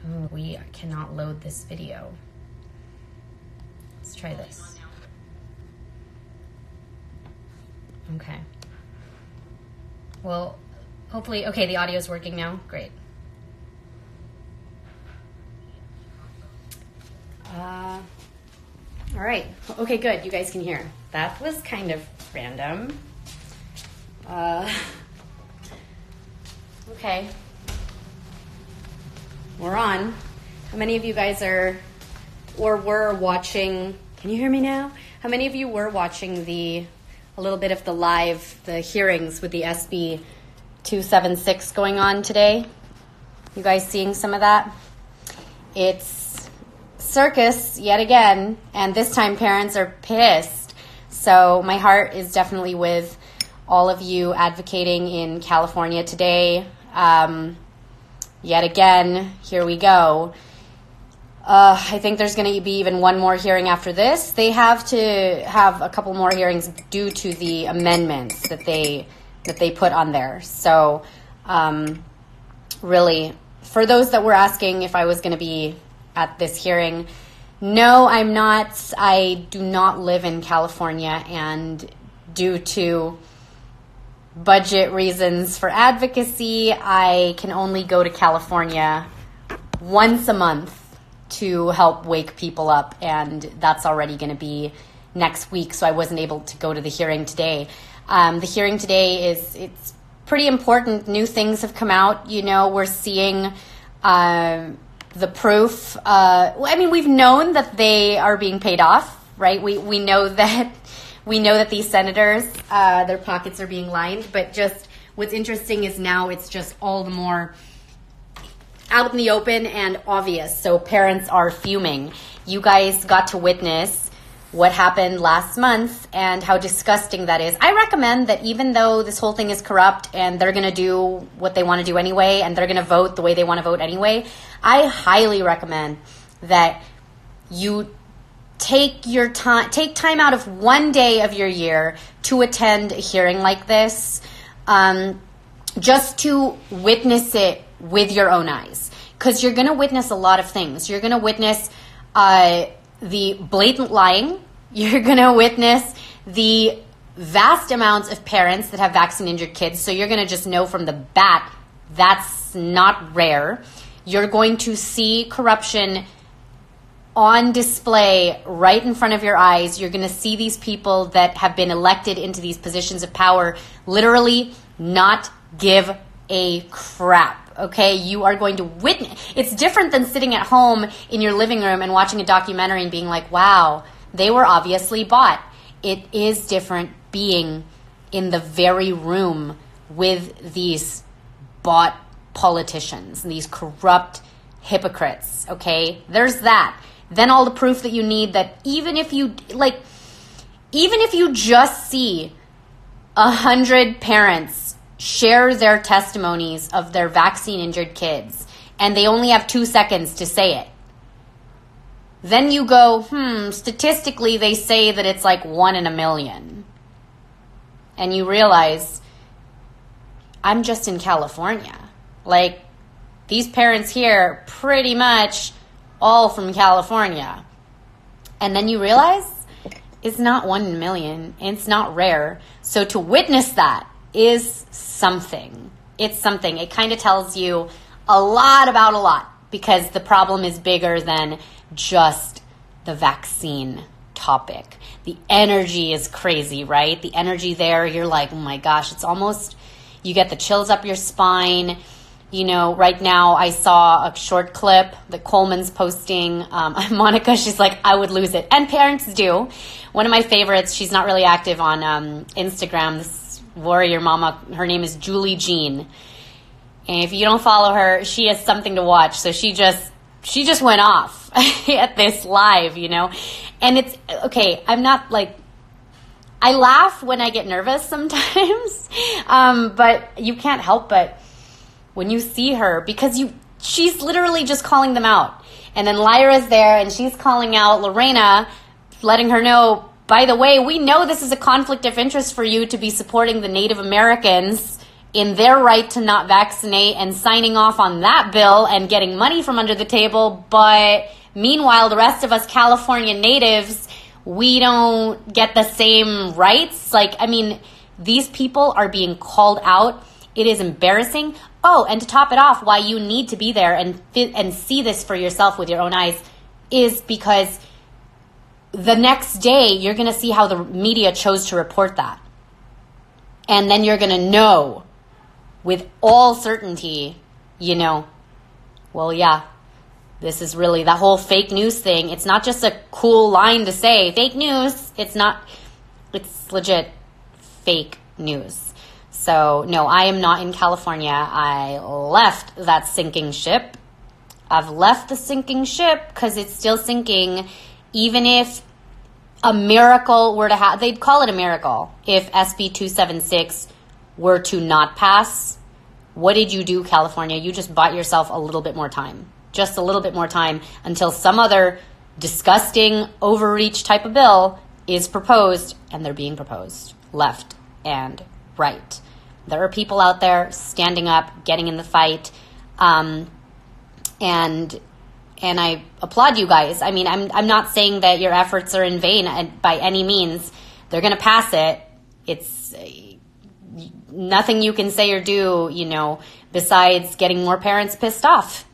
Oh, we cannot load this video. Let's try this. Okay. Well, hopefully, okay, the audio is working now. Great. All right. Okay, good. You guys can hear. That was kind of random. Okay. We're on. How many of you guys are or were watching? Can you hear me now? How many of you were watching a little bit of the hearings with the SB 276 going on today? You guys seeing some of that? It's circus yet again, and this time parents are pissed. So my heart is definitely with all of you advocating in California today. Yet again, here we go. I think there's going to be even one more hearing after this. They have to have a couple more hearings due to the amendments that they put on there. So really, for those that were asking if I was going to be at this hearing, no, I'm not. I do not live in California, and due to budget reasons for advocacy, I can only go to California once a month to help wake people up, and that's already going to be next week, so I wasn't able to go to the hearing today. The hearing today it's pretty important. New things have come out. You know, we're seeing the proof. I mean, we've known that they are being paid off, right? We know that. We know that these senators, their pockets are being lined, but just what's interesting is now it's just all the more out in the open and obvious. So parents are fuming. You guys got to witness what happened last month and how disgusting that is. I recommend that even though this whole thing is corrupt and they're going to do what they want to do anyway, and they're going to vote the way they want to vote anyway, I highly recommend that you take time out of one day of your year to attend a hearing like this, just to witness it with your own eyes. Because you're going to witness a lot of things. You're going to witness the blatant lying. You're going to witness the vast amounts of parents that have vaccine-injured kids. So you're going to just know from the bat that's not rare. You're going to see corruption on display right in front of your eyes. You're going to see these people that have been elected into these positions of power literally not give a crap, okay? You are going to witness. It's different than sitting at home in your living room and watching a documentary and being like, wow, they were obviously bought. It is different being in the very room with these bought politicians and these corrupt hypocrites, okay? There's that. Then all the proof that you need that even if you just see 100 parents share their testimonies of their vaccine-injured kids and they only have 2 seconds to say it, then you go, statistically they say that it's like 1 in a million. And you realize, I'm just in California. Like, these parents here pretty much all from California. And then you realize it's not 1 in a million. It's not rare. So to witness that is something. It's something. It kind of tells you a lot about a lot, because the problem is bigger than just the vaccine topic. The energy is crazy, right? The energy there, you're like, oh my gosh, it's almost, you get the chills up your spine. You know, right now I saw a short clip that Coleman's posting. Monica, she's like, I would lose it. And parents do. One of my favorites, she's not really active on Instagram, this warrior mama, her name is Julie Jean. And if you don't follow her, she has something to watch. So she just went off at this live, you know. And it's, okay, I'm not like, I laugh when I get nervous sometimes. But you can't help but when you see her, because she's literally just calling them out. And then Lyra's there and she's calling out Lorena, letting her know, by the way, we know this is a conflict of interest for you to be supporting the Native Americans in their right to not vaccinate and signing off on that bill and getting money from under the table. But meanwhile, the rest of us California natives, we don't get the same rights. Like, I mean, these people are being called out. It is embarrassing. Oh, and to top it off, why you need to be there and see this for yourself with your own eyes is because the next day you're going to see how the media chose to report that. And then you're going to know with all certainty, well, yeah, this is really that whole fake news thing. It's not just a cool line to say, fake news. It's legit fake news. So, no, I am not in California. I left that sinking ship. I've left the sinking ship because it's still sinking. Even if a miracle were to happen, they'd call it a miracle if SB 276 were to not pass. What did you do, California? You just bought yourself a little bit more time. Just a little bit more time until some other disgusting overreach type of bill is proposed, and they're being proposed left and right. There are people out there standing up, getting in the fight, and I applaud you guys. I mean, I'm not saying that your efforts are in vain by any means. They're going to pass it. It's nothing you can say or do, besides getting more parents pissed off.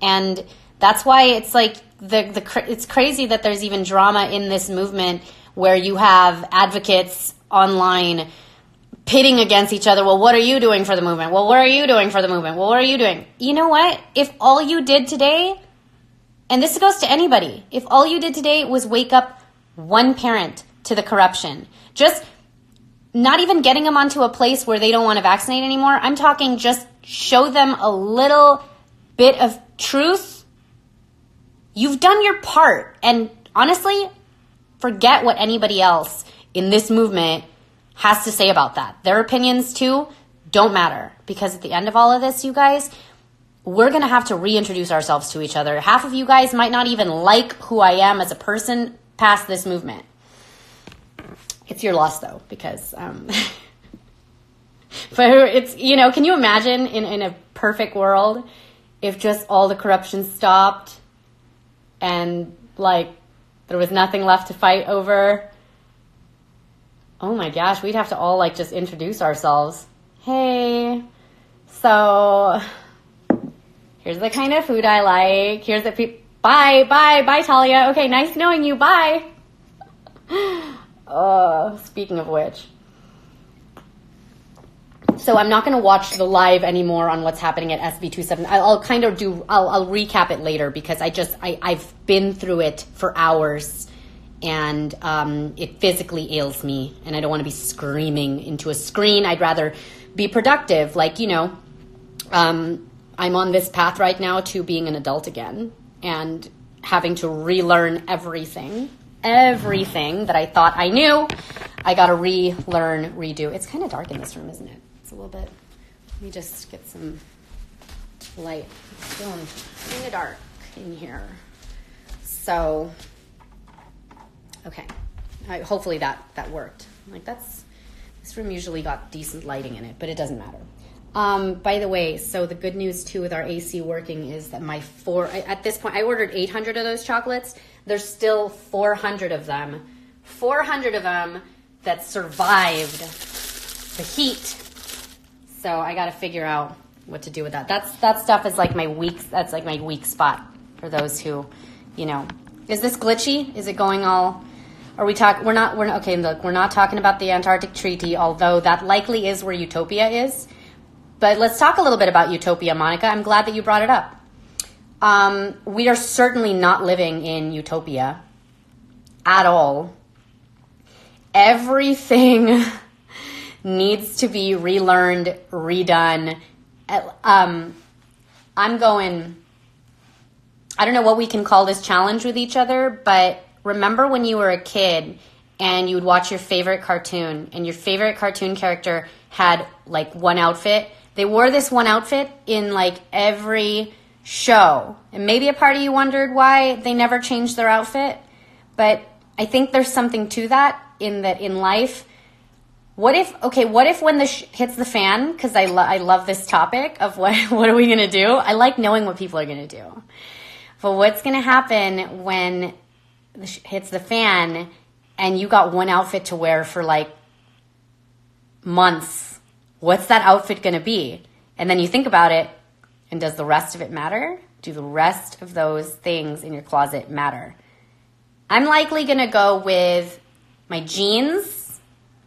And that's why it's like it's crazy that there's even drama in this movement where you have advocates online pitting against each other. Well, what are you doing for the movement? Well, what are you doing for the movement? Well, what are you doing? You know what? If all you did today, and this goes to anybody, if all you did today was wake up one parent to the corruption, just not even getting them onto a place where they don't want to vaccinate anymore. I'm talking just show them a little bit of truth. You've done your part. And honestly, forget what anybody else in this movement has to say about that. Their opinions too don't matter, because at the end of all of this, you guys, we're going to have to reintroduce ourselves to each other. Half of you guys might not even like who I am as a person past this movement. It's your loss though, because but it's, can you imagine in a perfect world if just all the corruption stopped and there was nothing left to fight over? Oh my gosh, we'd have to all just introduce ourselves. Hey, so here's the kind of food I like. Here's the bye, Talia. Okay, nice knowing you. Bye. Speaking of which, so I'm not going to watch the live anymore on what's happening at SB 27. I'll recap it later, because I've been through it for hours, and it physically ails me, and I don't want to be screaming into a screen. I'd rather be productive. I'm on this path right now to being an adult again and having to relearn everything that I thought I knew. I got to relearn, redo. It's kind of dark in this room, isn't it? It's a little bit. Let me just get some light. It's feeling kind of dark in here. So, okay. Hopefully that worked. This room usually got decent lighting in it, but it doesn't matter. By the way, so the good news too with our AC working is that at this point, I ordered 800 of those chocolates. There's still 400 of them. 400 of them that survived the heat. So I got to figure out what to do with that. That stuff is my weak spot for those who, Is this glitchy? Is it going all? Are we talk? Okay, look, we're not talking about the Antarctic Treaty, although that likely is where Utopia is. But let's talk a little bit about Utopia, Monica. I'm glad that you brought it up. We are certainly not living in Utopia at all. Everything needs to be relearned, redone. I don't know what we can call this challenge with each other, but remember when you were a kid and you would watch your favorite cartoon, and your favorite cartoon character had one outfit? They wore this one outfit in every show. And maybe a part of you wondered why they never changed their outfit. But I think there's something to that in life. What if when the hits the fan, because I love this topic of what are we going to do? I like knowing what people are going to do. But what's going to happen when the hits the fan and you got one outfit to wear for like months? What's that outfit going to be? And then you think about it, and does the rest of it matter? Do the rest of those things in your closet matter? I'm likely going to go with my jeans,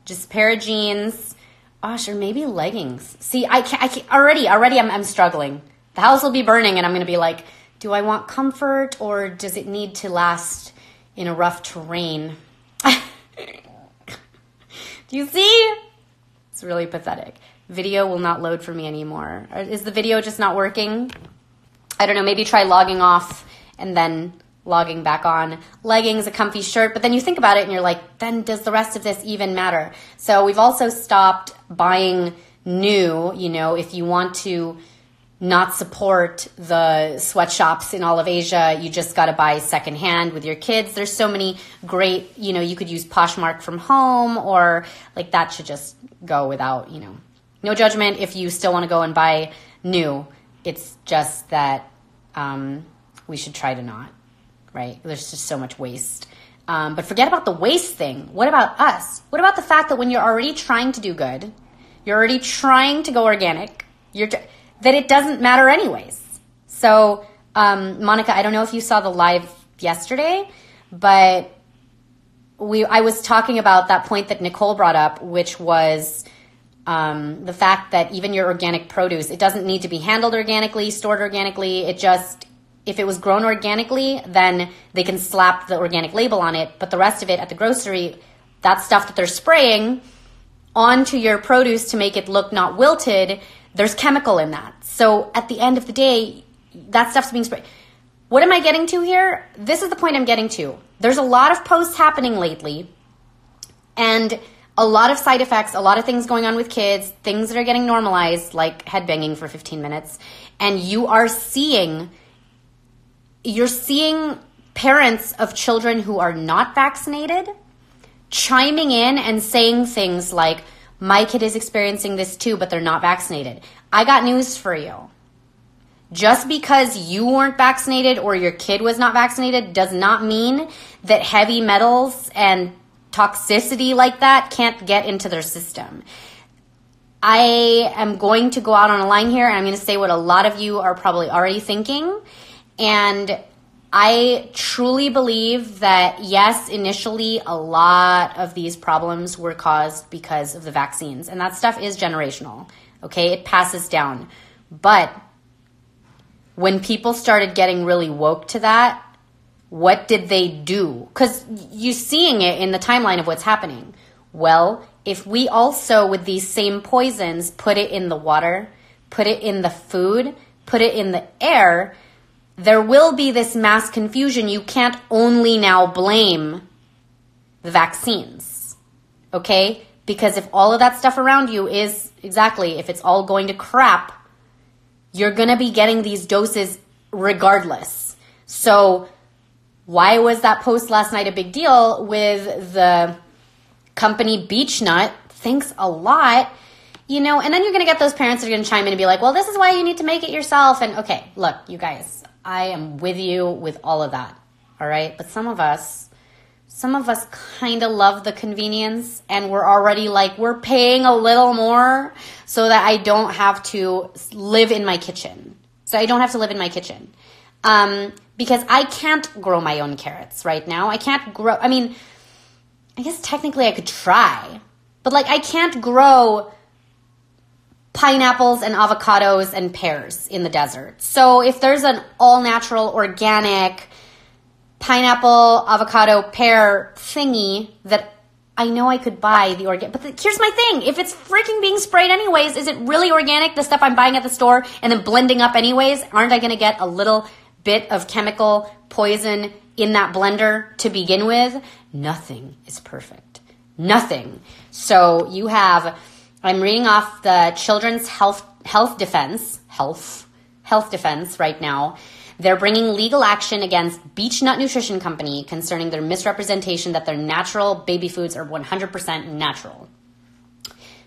just a pair of jeans, or maybe leggings. See, I can't already I'm struggling. The house will be burning and I'm going to be like, do I want comfort or does it need to last in a rough terrain? Do you see? It's really pathetic. Video will not load for me anymore. Is the video just not working? I don't know. Maybe try logging off and then logging back on. Leggings, a comfy shirt. But then you think about it and you're like, then does the rest of this even matter? So we've also stopped buying new, if you want to not support the sweatshops in all of Asia, you just got to buy secondhand with your kids. There's so many great, you could use Poshmark from home, or like that should just go without, no judgment if you still want to go and buy new. It's just that we should try to not, right? There's just so much waste. But forget about the waste thing. What about us? What about the fact that when you're already trying to do good, you're already trying to go organic, that it doesn't matter anyways. So, Monica, I don't know if you saw the live yesterday, but I was talking about that point that Nicole brought up, which was the fact that even your organic produce, it doesn't need to be handled organically, stored organically. If it was grown organically, then they can slap the organic label on it. But the rest of it at the grocery, that stuff that they're spraying onto your produce to make it look not wilted, there's chemical in that. So at the end of the day, that stuff's being sprayed. What am I getting to here? This is the point I'm getting to. There's a lot of posts happening lately and a lot of side effects, a lot of things going on with kids, things that are getting normalized, like headbanging for 15 minutes. And you're seeing parents of children who are not vaccinated chiming in and saying things like, my kid is experiencing this too, but they're not vaccinated. I got news for you. Just because you weren't vaccinated or your kid was not vaccinated does not mean that heavy metals and toxicity like that can't get into their system. I am going to go out on a line here and I'm going to say what a lot of you are probably already thinking. And I truly believe that, yes, initially a lot of these problems were caused because of the vaccines. And that stuff is generational, okay? It passes down. But when people started getting really woke to that, what did they do? Because you're seeing it in the timeline of what's happening. Well, if we also, with these same poisons, put it in the water, put it in the food, put it in the air, there will be this mass confusion. You can't only now blame the vaccines, okay? Because if all of that stuff around you is, if it's all going to crap, you're going to be getting these doses regardless. So why was that post last night a big deal with the company Beechnut? Thanks a lot. And then you're going to get those parents that are going to chime in and be like, well, this is why you need to make it yourself. And okay, look, you guys, I am with you with all of that, all right? But some of us kind of love the convenience and we're already like, we're paying a little more so that I don't have to live in my kitchen. Because I can't grow my own carrots right now. I guess technically I could try, but I can't grow pineapples and avocados and pears in the desert. So if there's an all-natural, organic pineapple, avocado, pear thingy that I know I could buy the organic, but here's my thing. If it's freaking being sprayed anyways, is it really organic, the stuff I'm buying at the store and then blending up anyways? Aren't I going to get a little bit of chemical poison in that blender to begin with? Nothing is perfect. Nothing. So I'm reading off the Children's Health Defense right now. They're bringing legal action against Beechnut Nutrition Company concerning their misrepresentation that their natural baby foods are 100% natural.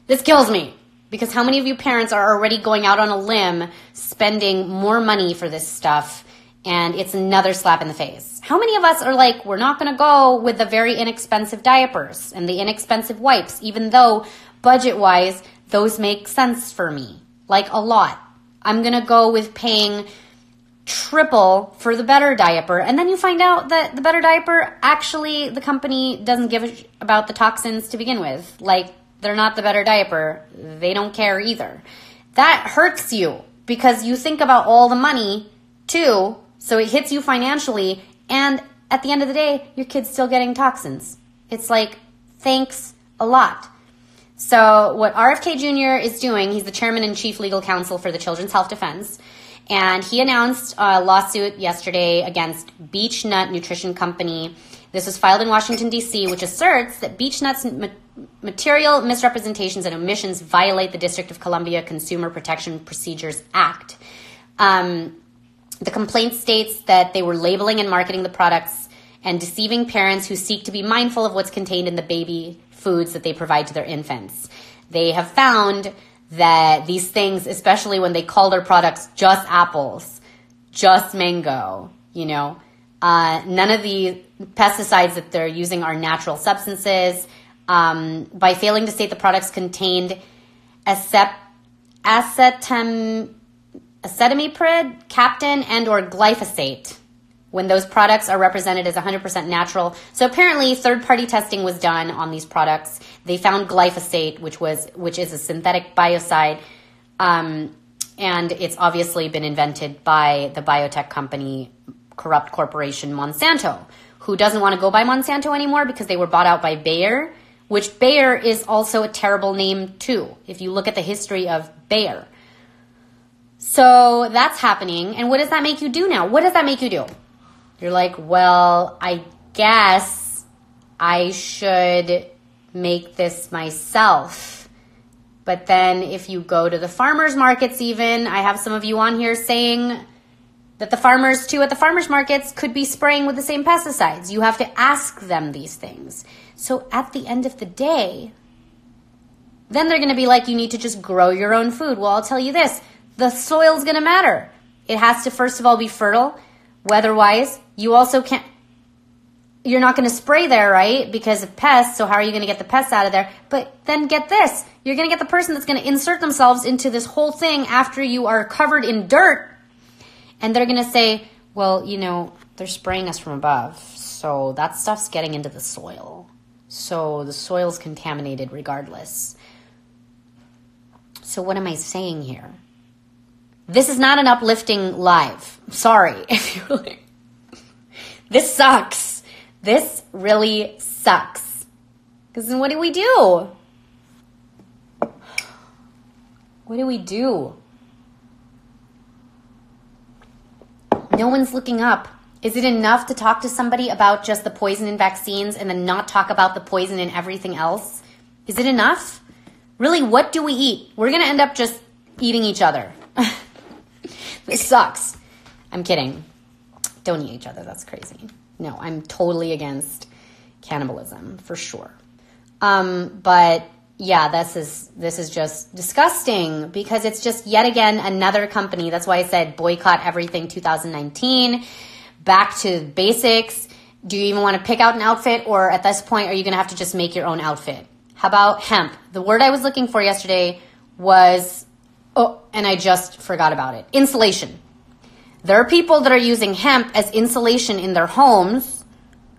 This kills me. Because how many of you parents are already going out on a limb, spending more money for this stuff, and it's another slap in the face? How many of us are like, we're not going to go with the very inexpensive diapers and the inexpensive wipes, even though budget-wise, those make sense for me, like a lot. I'm going to go with paying triple for the better diaper. And then you find out that the better diaper, actually, the company doesn't give a about the toxins to begin with. Like, they're not the better diaper. They don't care either. That hurts you because you think about all the money too. So it hits you financially. And at the end of the day, your kid's still getting toxins. It's like, thanks a lot. So what RFK Jr. is doing, he's the chairman and chief legal counsel for the Children's Health Defense. And he announced a lawsuit yesterday against Beech Nut Nutrition Company. This was filed in Washington, D.C., which asserts that Beech Nut's material misrepresentations and omissions violate the District of Columbia Consumer Protection Procedures Act. The complaint states that they were labeling and marketing the products and deceiving parents who seek to be mindful of what's contained in the baby foods that they provide to their infants. They have found that these things, especially when they call their products just apples, just mango, none of the pesticides that they're using are natural substances. By failing to state the products contained acetamiprid, captain, and or glyphosate, when those products are represented as 100% natural. So apparently third-party testing was done on these products. They found glyphosate, which is a synthetic biocide, and it's obviously been invented by the biotech company, corrupt corporation Monsanto, who doesn't want to go by Monsanto anymore because they were bought out by Bayer, which Bayer is also a terrible name too, if you look at the history of Bayer. So that's happening. And what does that make you do now? What does that make you do? You're like, well, I guess I should make this myself. But then if you go to the farmers markets even, I have some of you on here saying that the farmers too at the farmers markets could be spraying with the same pesticides. You have to ask them these things. So at the end of the day, then they're going to be like, you need to just grow your own food. Well, I'll tell you this, the soil's going to matter. It has to, first of all, be fertile. Weather-wise, you also can't, you're not going to spray there, right? Because of pests, so how are you going to get the pests out of there? But then get this, you're going to get the person that's going to insert themselves into this whole thing after you are covered in dirt, and they're going to say, well, they're spraying us from above, so that stuff's getting into the soil. So the soil's contaminated regardless. So what am I saying here? This is not an uplifting live. Sorry. This sucks. This really sucks. Because then what do we do? What do we do? No one's looking up. Is it enough to talk to somebody about just the poison in vaccines and then not talk about the poison in everything else? Is it enough? Really, what do we eat? We're going to end up just eating each other. This sucks. I'm kidding. Don't eat each other. That's crazy. No, I'm totally against cannibalism for sure. But yeah, this is just disgusting because it's just yet again another company. That's why I said boycott everything 2019. Back to basics. Do you even want to pick out an outfit, or at this point are you going to have to just make your own outfit? How about hemp? The word I was looking for yesterday was, and I just forgot about it. Insulation. There are people that are using hemp as insulation in their homes,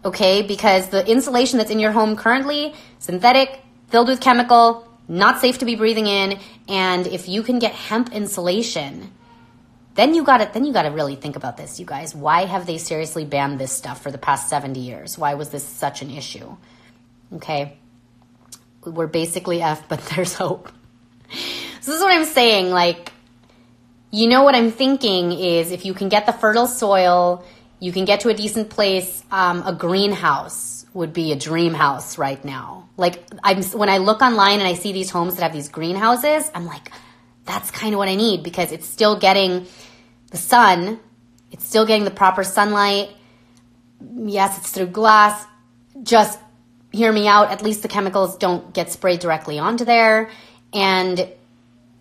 okay, because the insulation that's in your home currently, synthetic, filled with chemical, not safe to be breathing in, and if you can get hemp insulation, then you gotta really think about this, you guys. Why have they seriously banned this stuff for the past 70 years? Why was this such an issue? Okay, we're basically F, but there's hope. So this is what I'm saying, like, what I'm thinking is if you can get the fertile soil, you can get to a decent place, a greenhouse would be a dream house right now. Like, when I look online and I see these homes that have these greenhouses, I'm like, that's kind of what I need because it's still getting the sun, it's still getting the proper sunlight. Yes, it's through glass. Just hear me out. At least the chemicals don't get sprayed directly onto there. And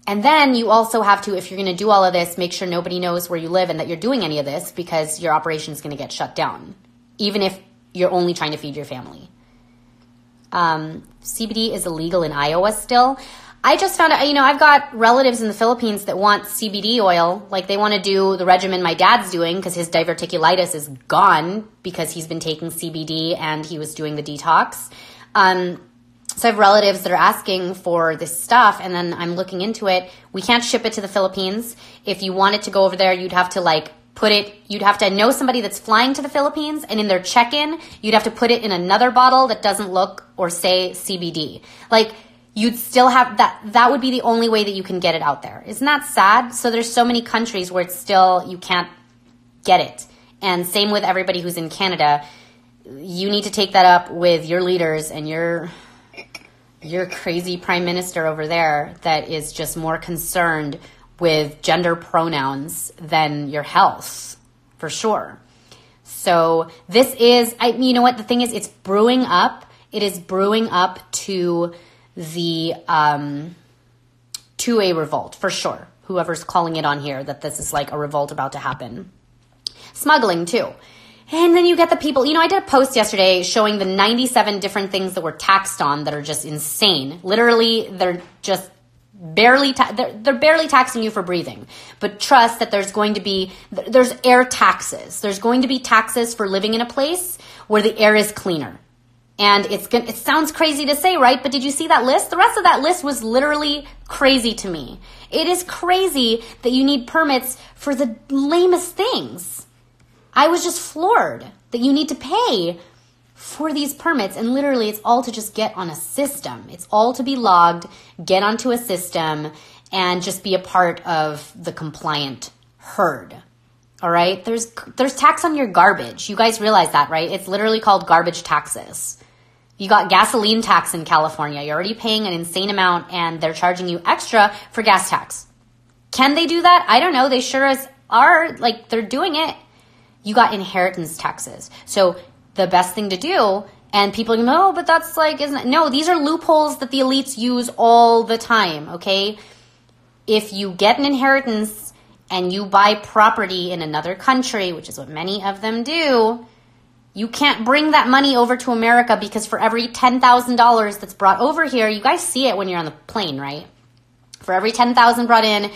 then you also have to, if you're going to do all of this, make sure nobody knows where you live and that you're doing any of this, because your operation is going to get shut down, even if you're only trying to feed your family. CBD is illegal in Iowa still. I just found out, I've got relatives in the Philippines that want CBD oil. Like, they want to do the regimen my dad's doing because his diverticulitis is gone because he's been taking CBD and he was doing the detox. So I have relatives that are asking for this stuff, and then I'm looking into it. We can't ship it to the Philippines. If you wanted to go over there, you'd have to you'd have to know somebody that's flying to the Philippines, and in their check-in, you'd have to put it in another bottle that doesn't look or say CBD. Like, you'd still have that would be the only way that you can get it out there. Isn't that sad? So there's so many countries where it's still, you can't get it. And same with everybody who's in Canada. You need to take that up with your leaders and your crazy prime minister over there that is just more concerned with gender pronouns than your health, for sure. So this is, you know what, the thing is, it's brewing up. It is brewing up to to a revolt, for sure. Whoever's calling it on here, that this is like a revolt about to happen. Smuggling too. And then you get the people, I did a post yesterday showing the 97 different things that were taxed on that are just insane. Literally, they're just barely taxing you for breathing. But trust that there's air taxes. There's going to be taxes for living in a place where the air is cleaner. And it sounds crazy to say, right? But did you see that list? The rest of that list was literally crazy to me. It is crazy that you need permits for the lamest things. I was just floored that you need to pay for these permits. And literally, it's all to just get on a system. It's all to be logged, get onto a system, and just be a part of the compliant herd. All right? There's tax on your garbage. You guys realize that, right? It's literally called garbage taxes. You got gasoline tax in California. You're already paying an insane amount, and they're charging you extra for gas tax. Can they do that? I don't know. They sure as are. Like, they're doing it. You got inheritance taxes. So the best thing to do, and people go, no, but that's like, isn't it? No, these are loopholes that the elites use all the time, okay? If you get an inheritance and you buy property in another country, which is what many of them do, you can't bring that money over to America, because for every $10,000 that's brought over here, you guys see it when you're on the plane, right? For every $10,000 brought in,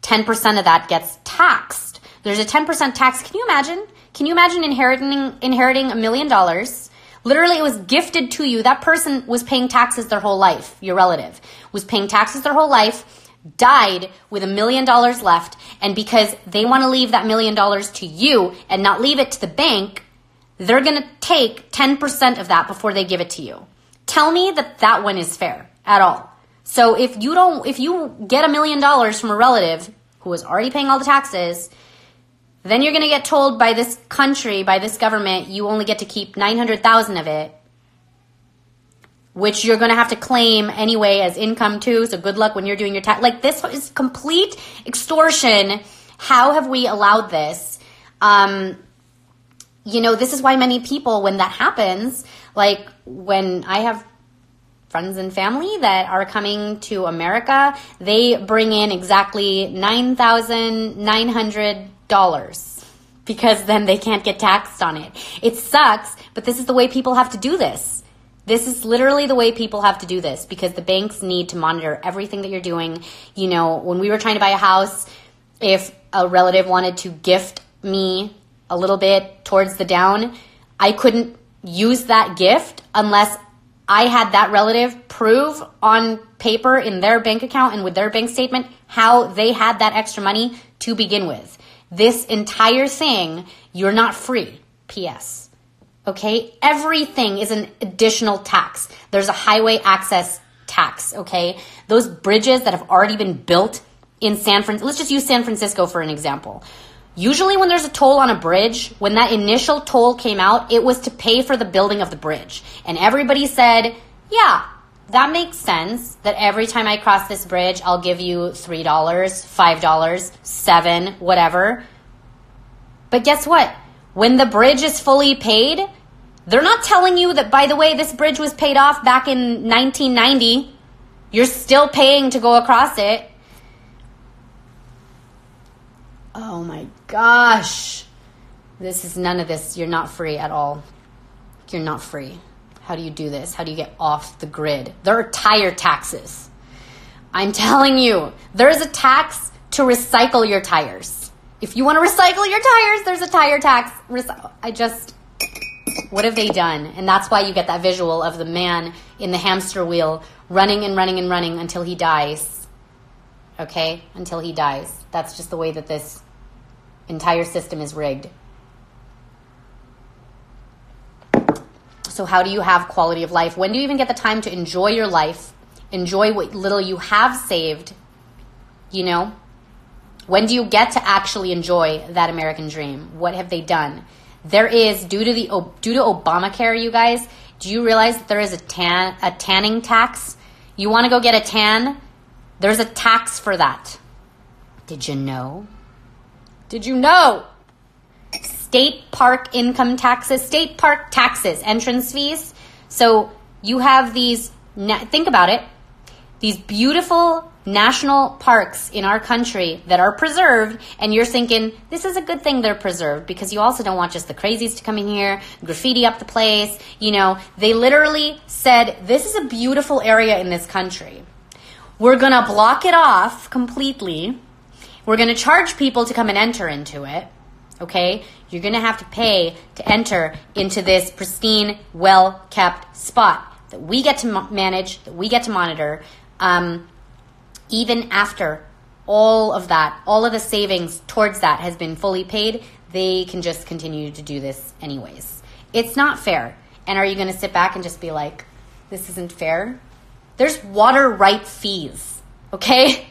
10% of that gets taxed. There's a 10% tax. Can you imagine? Can you imagine inheriting $1 million? Literally, it was gifted to you. That person was paying taxes their whole life. Your relative was paying taxes their whole life, died with $1 million left, and because they want to leave that $1 million to you and not leave it to the bank, they're going to take 10% of that before they give it to you. Tell me that one is fair at all. So if you get $1 million from a relative who is already paying all the taxes, then you're going to get told by this country, by this government, you only get to keep 900,000 of it, which you're going to have to claim anyway as income too. So good luck when you're doing your tax. Like, this is complete extortion. How have we allowed this? This is why many people, when that happens, like when I have friends and family that are coming to America, they bring in exactly $9,900 because then they can't get taxed on it. It sucks, but this is the way people have to do this. This is literally the way people have to do this, because the banks need to monitor everything that you're doing. When we were trying to buy a house, if a relative wanted to gift me a little bit towards the down, I couldn't use that gift unless I had that relative prove on paper in their bank account and with their bank statement how they had that extra money to begin with. This entire thing, you're not free. P.S. Okay? Everything is an additional tax. There's a highway access tax, okay? Those bridges that have already been built in San Francisco, let's just use San Francisco for an example. Usually when there's a toll on a bridge, when that initial toll came out, it was to pay for the building of the bridge. And everybody said, yeah, that makes sense that every time I cross this bridge, I'll give you $3, $5, $7, whatever. But guess what? When the bridge is fully paid, they're not telling you that, by the way, this bridge was paid off back in 1990. You're still paying to go across it. Oh my gosh. This is none of this. You're not free at all. You're not free. How do you do this? How do you get off the grid? There are tire taxes. I'm telling you, there is a tax to recycle your tires. If you want to recycle your tires, there's a tire tax. What have they done? And that's why you get that visual of the man in the hamster wheel running and running and running until he dies. Okay? Until he dies. That's just the way that this entire system is rigged. So how do you have quality of life? When do you even get the time to enjoy your life? Enjoy what little you have saved, you know? When do you get to actually enjoy that American dream? What have they done? There is, due to Obamacare, you guys, do you realize that there is a tanning tax? You want to go get a tan? There's a tax for that. Did you know? Did you know? State park income taxes, state park taxes, entrance fees. So you have these, think about it, these beautiful national parks in our country that are preserved, and you're thinking, this is a good thing they're preserved because you also don't want just the crazies to come in here, graffiti up the place. You know, they literally said, this is a beautiful area in this country. We're going to block it off completely. We're going to charge people to come and enter into it. Okay? You're going to have to pay to enter into this pristine, well-kept spot that we get to manage, that we get to monitor. Even after all of that, all of the savings towards that has been fully paid, they can just continue to do this anyways. It's not fair. And are you going to sit back and just be like, this isn't fair? There's water right fees, okay?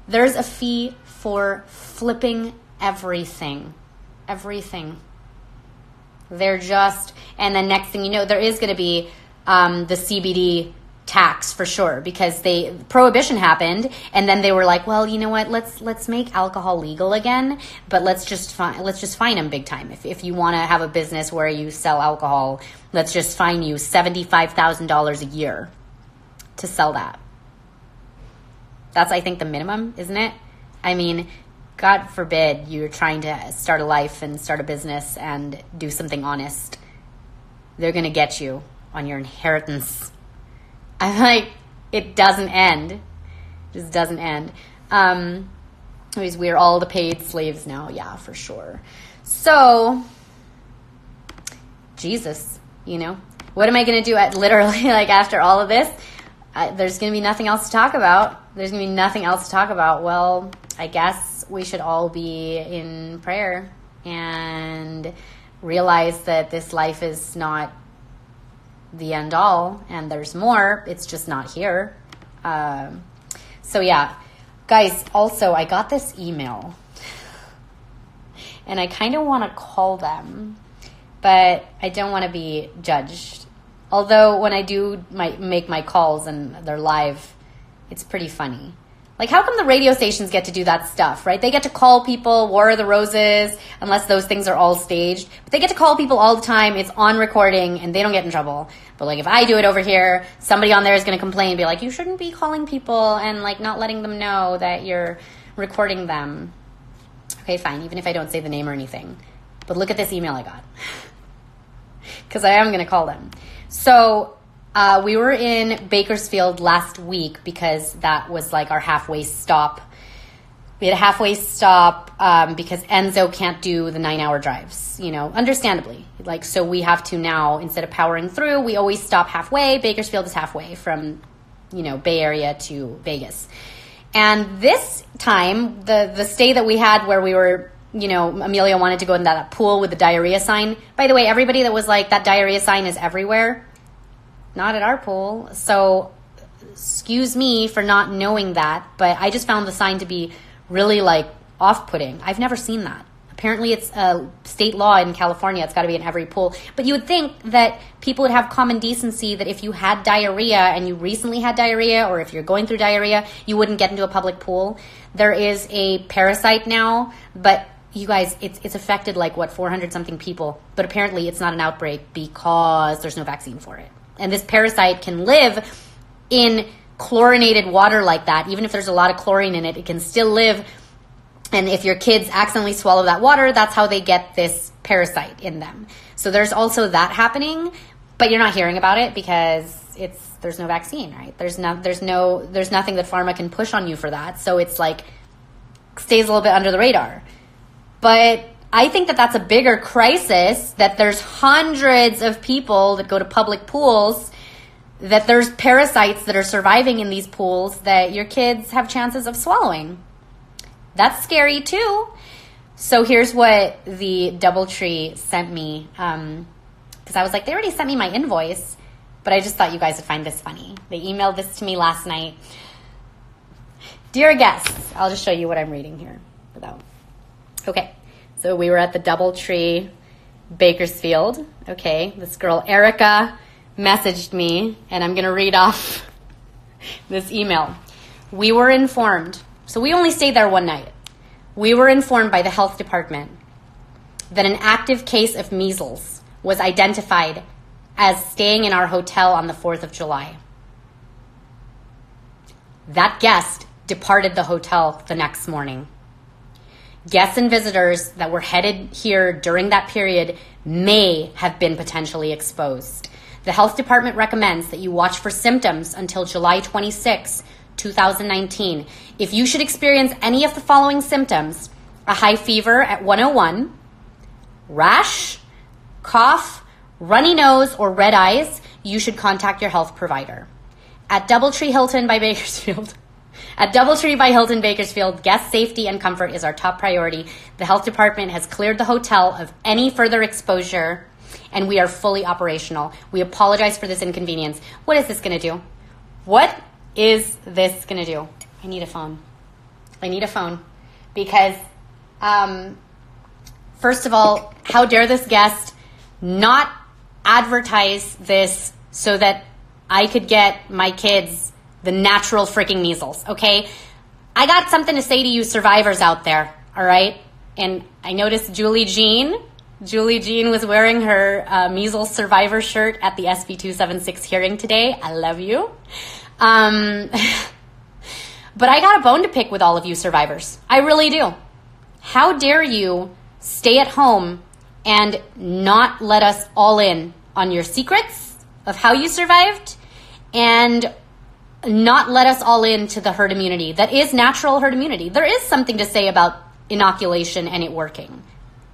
There's a fee for flipping everything. Everything. They're just, and then next thing you know, there is going to be the CBD tax for sure, because prohibition happened, and then they were like, well, you know what, let's make alcohol legal again, but let's just fine them big time. If you want to have a business where you sell alcohol, let's just fine you $75,000 a year to sell that. That's, I think, the minimum, isn't it? I mean, God forbid you're trying to start a life and start a business and do something honest. They're going to get you on your inheritance. I'm like, it doesn't end. It just doesn't end. Anyways, we're all the paid slaves now. Yeah, for sure. So, Jesus, you know, what am I going to do literally, like, after all of this? There's going to be nothing else to talk about. There's going to be nothing else to talk about. Well, I guess we should all be in prayer and realize that this life is not the end all, and there's more. It's just not here. So yeah, guys, also I got this email and I kind of want to call them, but I don't want to be judged. Although when I do make my calls and they're live, it's pretty funny. Like, how come the radio stations get to do that stuff, right? They get to call people, War of the Roses, unless those things are all staged. But they get to call people all the time. It's on recording, and they don't get in trouble. But, like, if I do it over here, somebody on there is going to complain and be like, you shouldn't be calling people and, like, not letting them know that you're recording them. Okay, fine, even if I don't say the name or anything. But look at this email I got. Because I am going to call them. So we were in Bakersfield last week because that was like our halfway stop. We had a halfway stop because Enzo can't do the 9-hour drives, you know, understandably. Like, so we have to now, instead of powering through, we always stop halfway. Bakersfield is halfway from, you know, Bay Area to Vegas. And this time, the stay that we had where we were, you know, Amelia wanted to go in that pool with the diarrhea sign. By the way, everybody that was like, that diarrhea sign is everywhere. Not at our pool. So, excuse me for not knowing that, but I just found the sign to be really, like, off-putting. I've never seen that. Apparently it's a state law in California. It's got to be in every pool. But you would think that people would have common decency, that if you had diarrhea and you recently had diarrhea, or if you're going through diarrhea, you wouldn't get into a public pool. There is a parasite now, but you guys, it's affected, like, 400-something people. But apparently it's not an outbreak because there's no vaccine for it. And this parasite can live in chlorinated water like that, even if there's a lot of chlorine in it, it can still live. And if your kids accidentally swallow that water, that's how they get this parasite in them. So there's also that happening, but you're not hearing about it because there's no vaccine, right? There's nothing that pharma can push on you for that. So it's like stays a little bit under the radar. But I think that that's a bigger crisis, that there's hundreds of people that go to public pools, that there's parasites that are surviving in these pools that your kids have chances of swallowing. That's scary too. So here's what the DoubleTree sent me. Because I was like, they already sent me my invoice, but I just thought you guys would find this funny. They emailed this to me last night. Dear guests, I'll just show you what I'm reading here. Okay, so we were at the DoubleTree Bakersfield. Okay, this girl Erica messaged me, and I'm going to read off this email. We were informed, so we only stayed there one night. We were informed by the health department that an active case of measles was identified as staying in our hotel on the 4th of July. That guest departed the hotel the next morning. Guests and visitors that were headed here during that period may have been potentially exposed. The health department recommends that you watch for symptoms until July 26, 2019. If you should experience any of the following symptoms: a high fever at 101, rash, cough, runny nose, or red eyes, you should contact your health provider. At DoubleTree Hilton by Bakersfield, at DoubleTree by Hilton Bakersfield, guest safety and comfort is our top priority. The health department has cleared the hotel of any further exposure, and we are fully operational. We apologize for this inconvenience. What is this going to do? What is this going to do? I need a phone. Because, first of all, how dare this guest not advertise this so that I could get my kids the natural freaking measles, okay? I got something to say to you survivors out there, all right? And I noticed Julie Jean was wearing her measles survivor shirt at the SB 276 hearing today. I love you. But I got a bone to pick with all of you survivors. I really do. How dare you stay at home and not let us all in on your secrets of how you survived, and not let us all into the herd immunity that is natural herd immunity. There is something to say about inoculation and it working.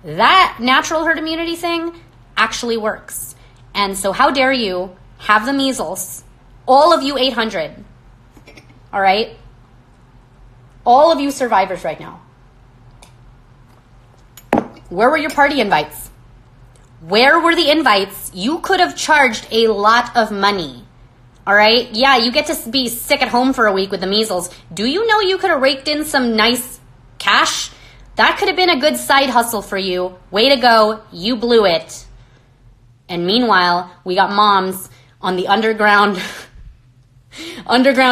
That natural herd immunity thing actually works. And so how dare you have the measles, all of you 800, all right? All of you survivors right now. Where were your party invites? Where were the invites? You could have charged a lot of money. All right? Yeah, you get to be sick at home for a week with the measles. Do you know you could have raked in some nice cash? That could have been a good side hustle for you. Way to go. You blew it. And meanwhile, we got moms on the underground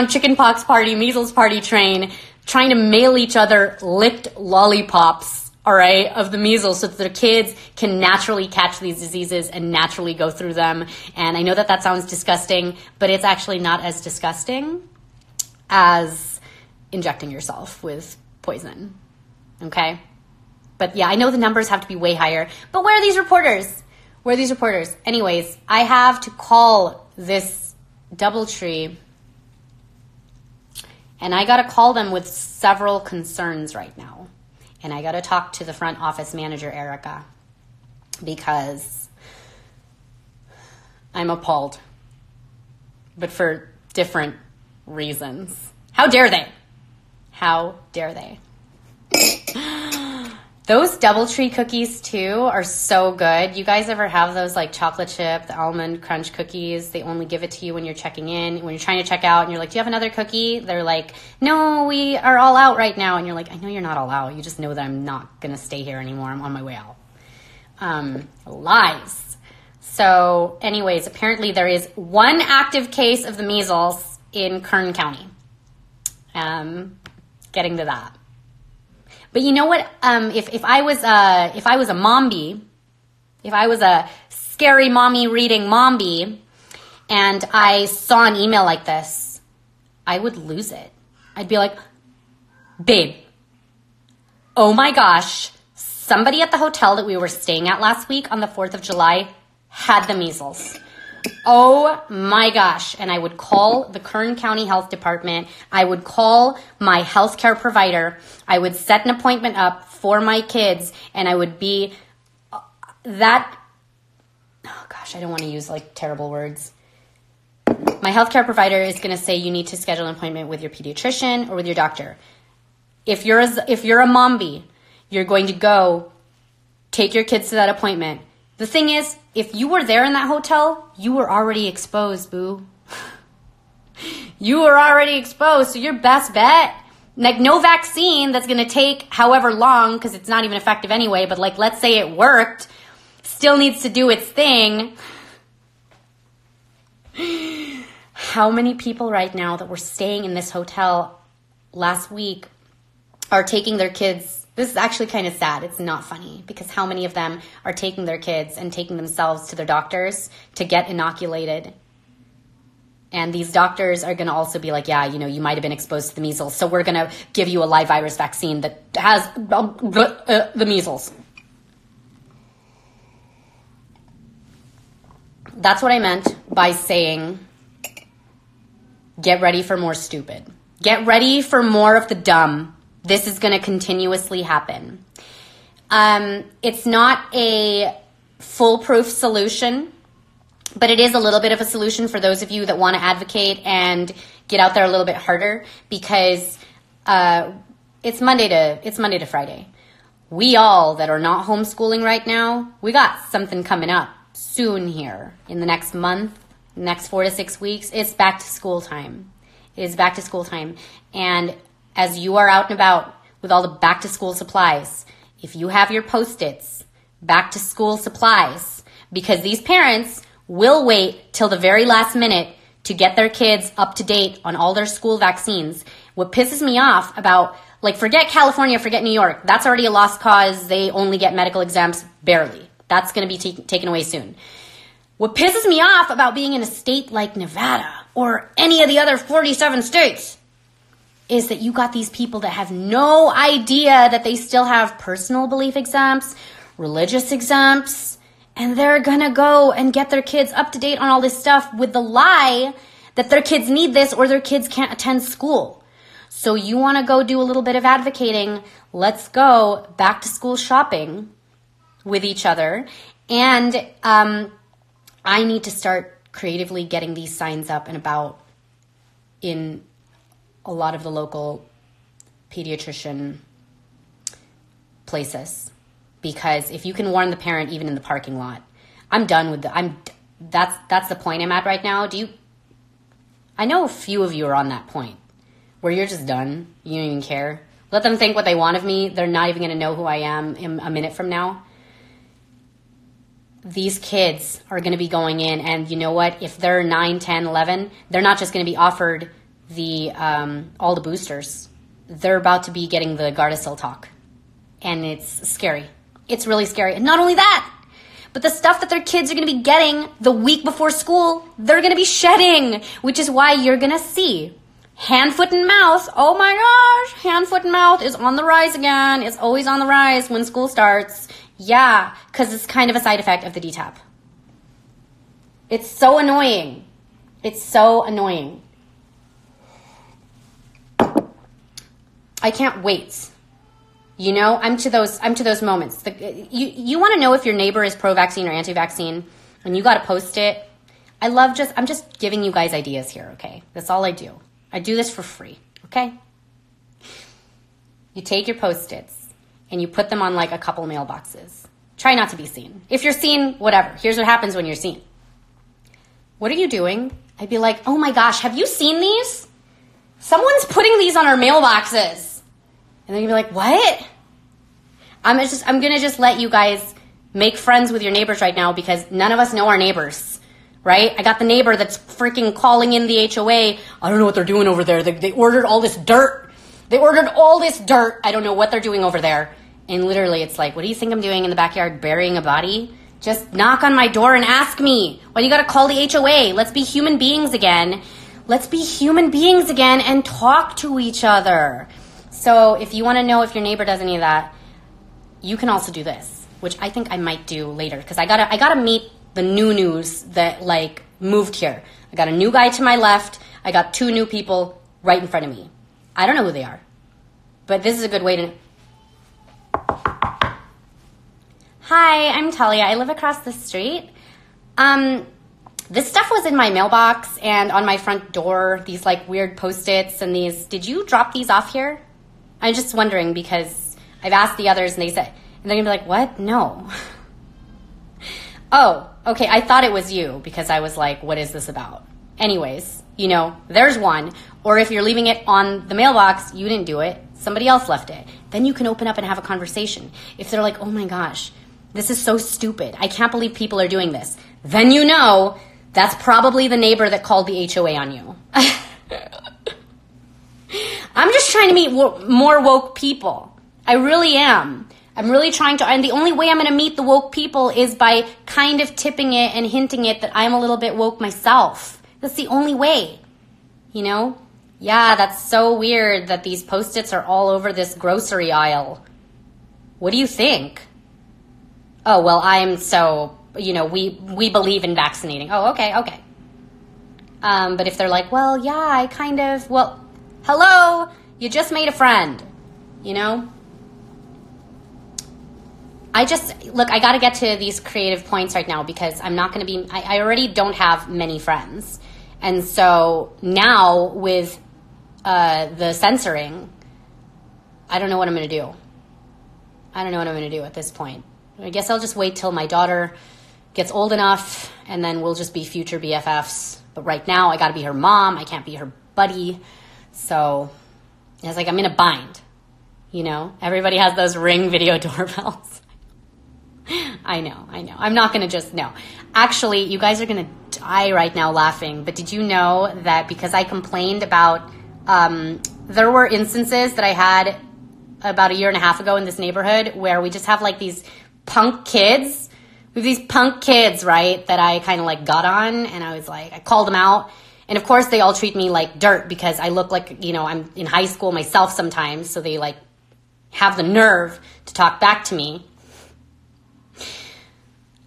chickenpox party, measles party train, trying to mail each other licked lollipops, all right, of the measles so that their kids can naturally catch these diseases and naturally go through them. And I know that sounds disgusting, but it's actually not as disgusting as injecting yourself with poison, okay? But yeah, I know the numbers have to be way higher, but where are these reporters? Where are these reporters? Anyways, I have to call this DoubleTree, and I got to call them with several concerns right now. And I got to talk to the front office manager, Erica, because I'm appalled, but for different reasons. How dare they? How dare they? Those DoubleTree cookies, too, are so good. You guys ever have those, like, chocolate chip, the almond crunch cookies? They only give it to you when you're checking in. When you're trying to check out and you're like, do you have another cookie? They're like, no, we are all out right now. And you're like, I know you're not all out. You just know that I'm not going to stay here anymore. I'm on my way out. Lies. So, anyways, apparently there is one active case of the measles in Kern County. Getting to that. But you know what? If I was a momby, if I was a scary mommy reading momby, and I saw an email like this, I would lose it. I'd be like, babe, oh my gosh, somebody at the hotel that we were staying at last week on the 4th of July had the measles. Oh my gosh. And I would call the Kern County Health Department. I would call my healthcare provider. I would set an appointment up for my kids, and I would be that, oh gosh, I don't want to use like terrible words. My healthcare provider is going to say you need to schedule an appointment with your pediatrician or with your doctor. If you're a mommy, you're going to go take your kids to that appointment. The thing is, if you were there in that hotel, you were already exposed, boo. You were already exposed, so your best bet, like no vaccine that's going to take however long, because it's not even effective anyway, but like let's say it worked, still needs to do its thing. How many people right now that were staying in this hotel last week are taking their kids? This is actually kind of sad. It's not funny, because how many of them are taking their kids and taking themselves to their doctors to get inoculated? And these doctors are going to also be like, yeah, you know, you might have been exposed to the measles, so we're going to give you a live virus vaccine that has the measles. That's what I meant by saying, get ready for more stupid. Get ready for more of the dumb. This is going to continuously happen. It's not a foolproof solution, but it is a little bit of a solution for those of you that want to advocate and get out there a little bit harder, because it's Monday to Friday. We all that are not homeschooling right now, we got something coming up soon here in the next month, next 4 to 6 weeks. It's back to school time. It is back to school time. And as you are out and about with all the back to school supplies, if you have your Post-its, back to school supplies, because these parents will wait till the very last minute to get their kids up to date on all their school vaccines. What pisses me off about, like, forget California, forget New York. That's already a lost cause. They only get medical exempts barely. That's going to be taken away soon. What pisses me off about being in a state like Nevada or any of the other 47 states is that you got these people that have no idea that they still have personal belief exempts, religious exempts, and they're going to go and get their kids up to date on all this stuff with the lie that their kids need this or their kids can't attend school. So you want to go do a little bit of advocating. Let's go back to school shopping with each other. And I need to start creatively getting these signs up and about in a lot of the local pediatrician places. Because if you can warn the parent even in the parking lot, I'm done with that's the point I'm at right now. I know a few of you are on that point where you're just done. You don't even care. Let them think what they want of me. They're not even going to know who I am in a minute from now. These kids are going to be going in, and you know what? If they're 9, 10, 11, they're not just going to be offered the all the boosters. They're about to be getting the Gardasil talk. And it's scary. It's really scary. And not only that, but the stuff that their kids are going to be getting the week before school, they're going to be shedding, which is why you're going to see hand, foot, and mouth. Oh my gosh, hand, foot, and mouth is on the rise again. It's always on the rise when school starts. Yeah, because it's kind of a side effect of the DTaP. It's so annoying. It's so annoying. I can't wait. You know, I'm to those moments. You want to know if your neighbor is pro-vaccine or anti-vaccine, and you got to post it. I'm just giving you guys ideas here, okay? That's all I do. I do this for free, okay? You take your Post-its and you put them on like a couple mailboxes. Try not to be seen. If you're seen, whatever. Here's what happens when you're seen. What are you doing? I'd be like, oh my gosh, have you seen these? Someone's putting these on our mailboxes. And then you'd be like, what? I'm going to just let you guys make friends with your neighbors right now, because none of us know our neighbors, right? I got the neighbor that's freaking calling in the HOA. I don't know what they're doing over there. They ordered all this dirt. I don't know what they're doing over there. And literally it's like, what do you think I'm doing in the backyard, burying a body? Just knock on my door and ask me. Why do you got to call the HOA? Let's be human beings again. Let's be human beings again and talk to each other. So if you want to know if your neighbor does any of that, you can also do this, which I think I might do later, because I gotta meet the new news that like moved here. I got a new guy to my left. I got 2 new people right in front of me. I don't know who they are, but this is a good way to... Hi, I'm Talia. I live across the street. This stuff was in my mailbox and on my front door, these like weird Post-its and these... Did you drop these off here? I'm just wondering because I've asked the others and they said... And they're going to be like, what? No. Oh, okay. I thought it was you because I was like, what is this about? Anyways, you know, there's one. Or if you're leaving it on the mailbox, you didn't do it. Somebody else left it. Then you can open up and have a conversation. If they're like, oh my gosh, this is so stupid. I can't believe people are doing this. Then you know that's probably the neighbor that called the HOA on you. I'm just trying to meet more woke people. I really am. I'm really trying to, and the only way I'm going to meet the woke people is by kind of tipping it and hinting it that I'm a little bit woke myself. That's the only way, you know? Yeah, that's so weird that these Post-its are all over this grocery aisle. What do you think? Oh, well, I'm so, you know, we believe in vaccinating. Oh, okay. But if they're like, well, yeah, I kind of, well, hello, you just made a friend, you know? I got to get to these creative points right now because I'm not going to be, I already don't have many friends. And so now with the censoring, I don't know what I'm going to do. I don't know what I'm going to do at this point. I guess I'll just wait till my daughter gets old enough and then we'll just be future BFFs. But right now I got to be her mom. I can't be her buddy. So it's like I'm in a bind, you know? Everybody has those Ring video doorbells. I know. I'm not going to just, no. Actually, you guys are going to die right now laughing. But did you know that because I complained about, there were instances that I had about 1.5 years ago in this neighborhood where we just have like these punk kids. We have these punk kids, right, that I kind of like got on. And I was like, I called them out. And of course, they all treat me like dirt because I look like, you know, I'm in high school myself sometimes. So they like have the nerve to talk back to me.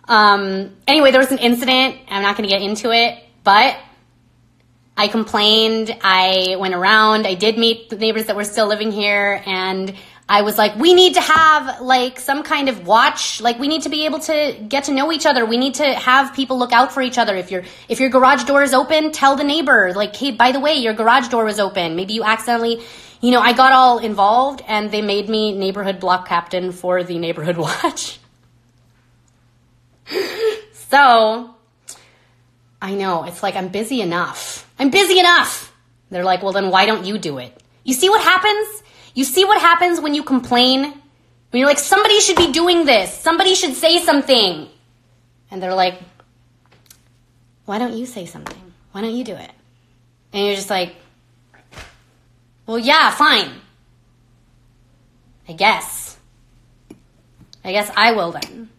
Anyway, there was an incident. I'm not going to get into it, but I complained. I went around. I did meet the neighbors that were still living here. And I was like, we need to have like some kind of watch. Like we need to be able to get to know each other. We need to have people look out for each other. If your garage door is open, tell the neighbor like, hey, by the way, your garage door was open. Maybe you accidentally, you know, I got all involved and they made me neighborhood block captain for the neighborhood watch. So, I know, it's like, I'm busy enough. They're like, well, then why don't you do it? You see what happens? You see what happens when you complain? When you're like, somebody should be doing this. Somebody should say something. And they're like, why don't you say something? Why don't you do it? And you're just like, well, yeah, fine. I guess I will then.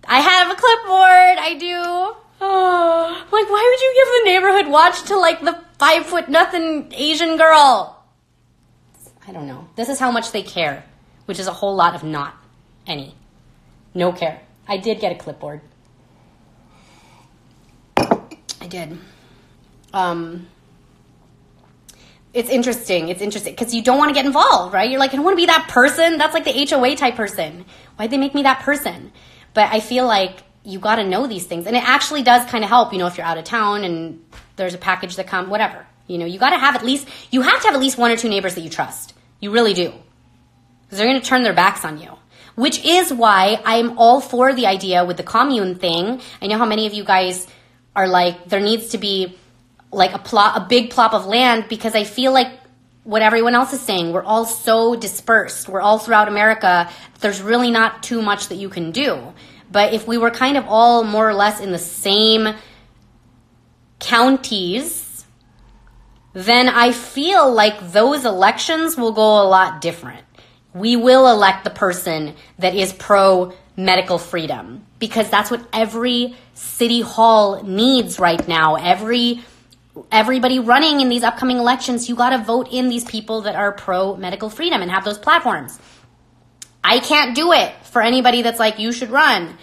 I have a clipboard. I do. Oh, like, why would you give the neighborhood watch to like the 5'0" Asian girl? I don't know. This is how much they care, which is a whole lot of not any. No care. I did get a clipboard. I did. It's interesting. Because you don't want to get involved, right? You're like, I don't want to be that person. That's like the HOA type person. Why'd they make me that person? But I feel like you got to know these things. And it actually does kind of help, you know, if you're out of town and there's a package that comes, whatever. You know, you have to have at least 1 or 2 neighbors that you trust. You really do. Because they're going to turn their backs on you. Which is why I'm all for the idea with the commune thing. I know how many of you guys are like, there needs to be like a big plot of land, because I feel like what everyone else is saying, we're all so dispersed. We're all throughout America. There's really not too much that you can do. But if we were kind of all more or less in the same counties, then I feel like those elections will go a lot different. We will elect the person that is pro medical freedom, because that's what every city hall needs right now. Every everybody running in these upcoming elections, you got to vote in these people that are pro medical freedom and have those platforms. I can't do it for anybody that's like, you should run.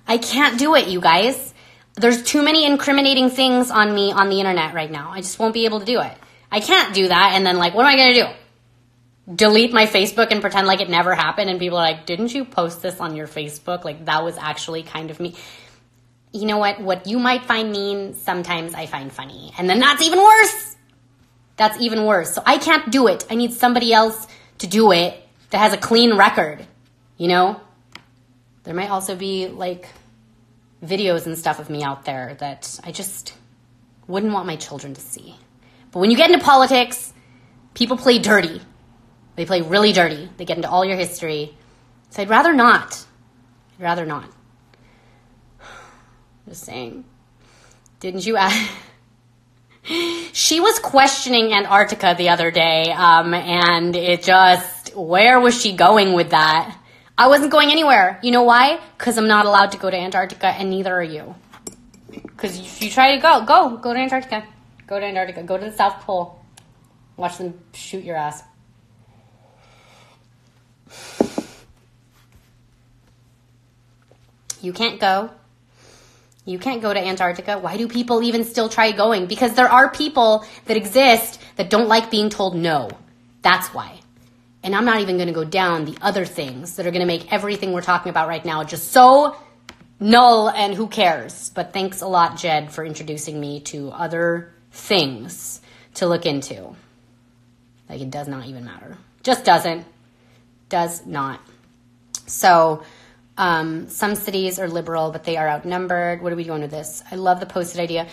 I can't do it, you guys. There's too many incriminating things on me on the internet right now. I just won't be able to do it. I can't do that. And then like, what am I going to do? Delete my Facebook and pretend like it never happened. And people are like, didn't you post this on your Facebook? Like that was actually kind of me. You know what you might find mean, sometimes I find funny. And then that's even worse. That's even worse. So I can't do it. I need somebody else to do it that has a clean record, you know? There might also be like videos and stuff of me out there that I just wouldn't want my children to see. But when you get into politics, people play dirty. They play really dirty. They get into all your history. So I'd rather not. I'd rather not. Just saying. Didn't you ask? She was questioning Antarctica the other day, and it just, where was she going with that? I wasn't going anywhere. You know why? Because I'm not allowed to go to Antarctica, and neither are you. Because if you try to go to Antarctica. Go to Antarctica. Go to the South Pole. Watch them shoot your ass. You can't go. You can't go to Antarctica. Why do people even still try going? Because there are people that exist that don't like being told no. That's why. And I'm not even going to go down the other things that are going to make everything we're talking about right now just so null and who cares. But thanks a lot, Jed, for introducing me to other things to look into. Like it does not even matter. Just doesn't. Does not. So some cities are liberal, but they are outnumbered. What are we doing with this? I love the posted idea.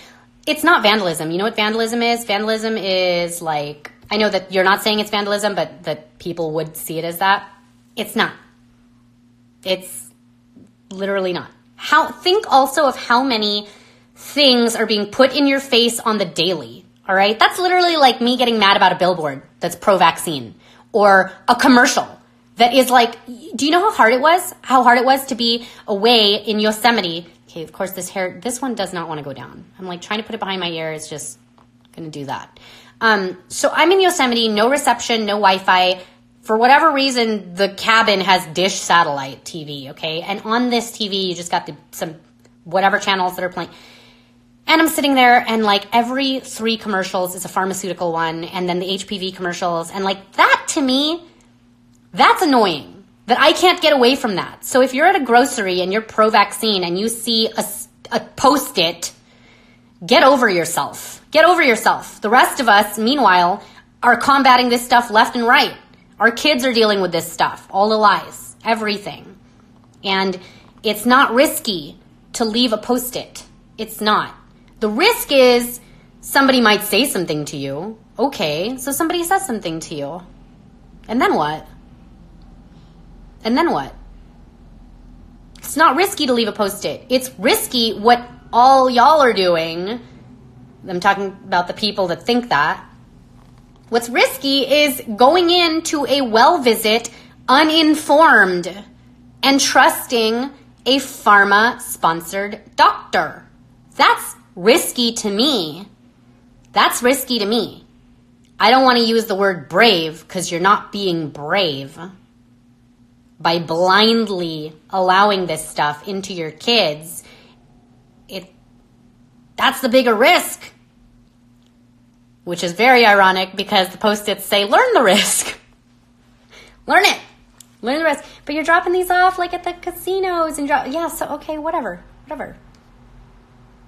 It's not vandalism. You know what vandalism is? Vandalism is like, I know that you're not saying it's vandalism, but that people would see it as that. It's not. It's literally not. Think also of how many things are being put in your face on the daily. All right. That's literally like me getting mad about a billboard that's pro-vaccine or a commercial that is like, do you know how hard it was? How hard it was to be away in Yosemite. Okay, of course, this one does not want to go down. I'm like trying to put it behind my ear. It's just going to do that. So I'm in Yosemite, no reception, no Wi-Fi. For whatever reason, the cabin has dish satellite TV, okay? And on this TV, you just got some whatever channels that are playing. And I'm sitting there, and like every 3 commercials is a pharmaceutical one, and then the HPV commercials. And like that to me, that's annoying that I can't get away from that. So if you're at a grocery and you're pro-vaccine and you see a Post-it, get over yourself. Get over yourself. The rest of us, meanwhile, are combating this stuff left and right. Our kids are dealing with this stuff, all the lies, everything. And it's not risky to leave a Post-it. It's not. The risk is somebody might say something to you. Okay, so somebody says something to you. And then what? And then what? It's not risky to leave a Post-it. It's risky what all y'all are doing. I'm talking about the people that think that. What's risky is going into a well visit uninformed and trusting a pharma-sponsored doctor. That's risky to me. That's risky to me. I don't want to use the word brave because you're not being brave by blindly allowing this stuff into your kids. That's the bigger risk. Which is very ironic because the Post-its say, learn the risk. Learn it. Learn the risk. But you're dropping these off like at the casinos and okay, whatever.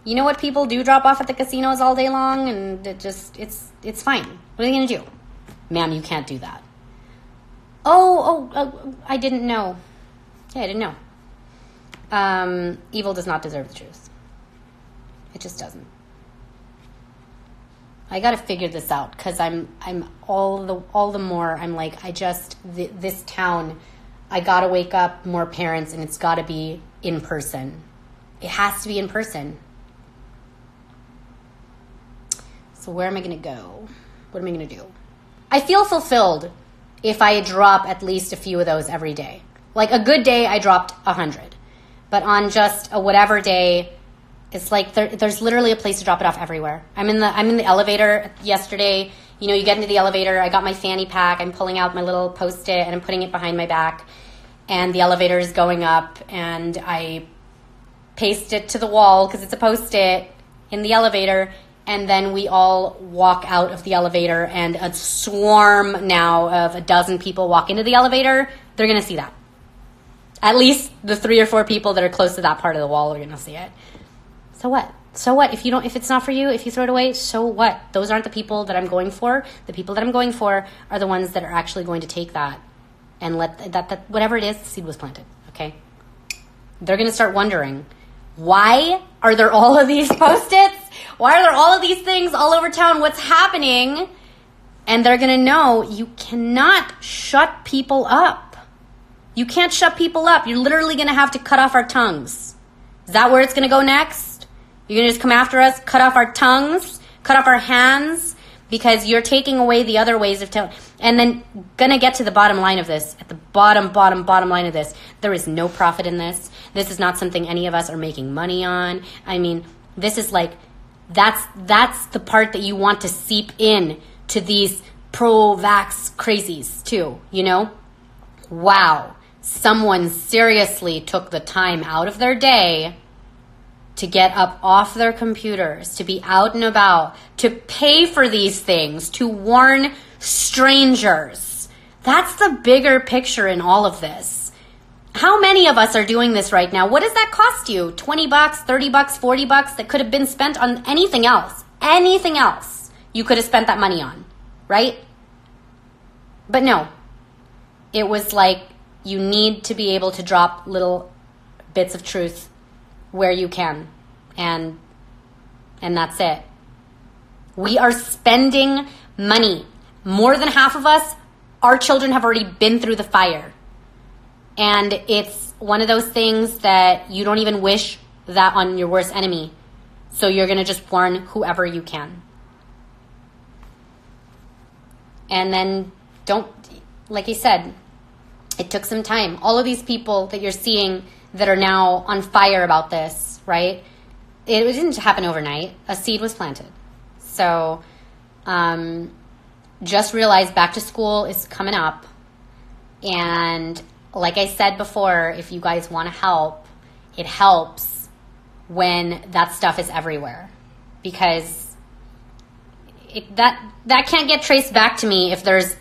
You know what people do drop off at the casinos all day long, and it's fine. What are they going to do? Ma'am, you can't do that. Oh, I didn't know. Yeah, I didn't know. Evil does not deserve the truth. It just doesn't. I got to figure this out because I'm all the more I'm like, this town, I got to wake up more parents, and it's got to be in person. It has to be in person. So where am I going to go? What am I going to do? I feel fulfilled if I drop at least a few of those every day. Like a good day, I dropped 100. But on just a whatever day, It's like there's literally a place to drop it off everywhere. I'm in the elevator yesterday. You know, you get into the elevator. I got my fanny pack. I'm pulling out my little Post-it and I'm putting it behind my back. And the elevator is going up, and I paste it to the wall because it's a Post-it in the elevator. And then we all walk out of the elevator, and a swarm now of a dozen people walk into the elevator. They're going to see that. At least the 3 or 4 people that are close to that part of the wall are going to see it. So what? So what? If it's not for you, if you throw it away, so what? Those aren't the people that I'm going for. The people that I'm going for are the ones that are actually going to take that and let that whatever it is, the seed was planted. Okay? They're going to start wondering, why are there all of these Post-its? Why are there all of these things all over town? What's happening? And they're going to know you cannot shut people up. You can't shut people up. You're literally going to have to cut off our tongues. Is that where it's going to go next? You're going to just come after us, cut off our tongues, cut off our hands, because you're taking away the other ways of telling. And then going to get to the bottom line of this. At the bottom line of this, there is no profit in this. This is not something any of us are making money on. I mean, this is like, that's the part that you want to seep in to these pro-vax crazies too, you know? Wow. Someone seriously took the time out of their day to get up off their computers, to be out and about, to pay for these things, to warn strangers. That's the bigger picture in all of this. How many of us are doing this right now? What does that cost you? $20, $30, $40 that could have been spent on anything else. Anything else you could have spent that money on, right? But no, it was like you need to be able to drop little bits of truth where you can, and that's it. We are spending money. More than half of us, our children have already been through the fire. And it's one of those things that you don't even wish that on your worst enemy. So you're going to just warn whoever you can. And then like I said, it took some time. All of these people that you're seeing that are now on fire about this, right? It didn't happen overnight. A seed was planted. So just realize back to school is coming up. And like I said before, if you guys want to help, it helps when that stuff is everywhere. Because that can't get traced back to me if there's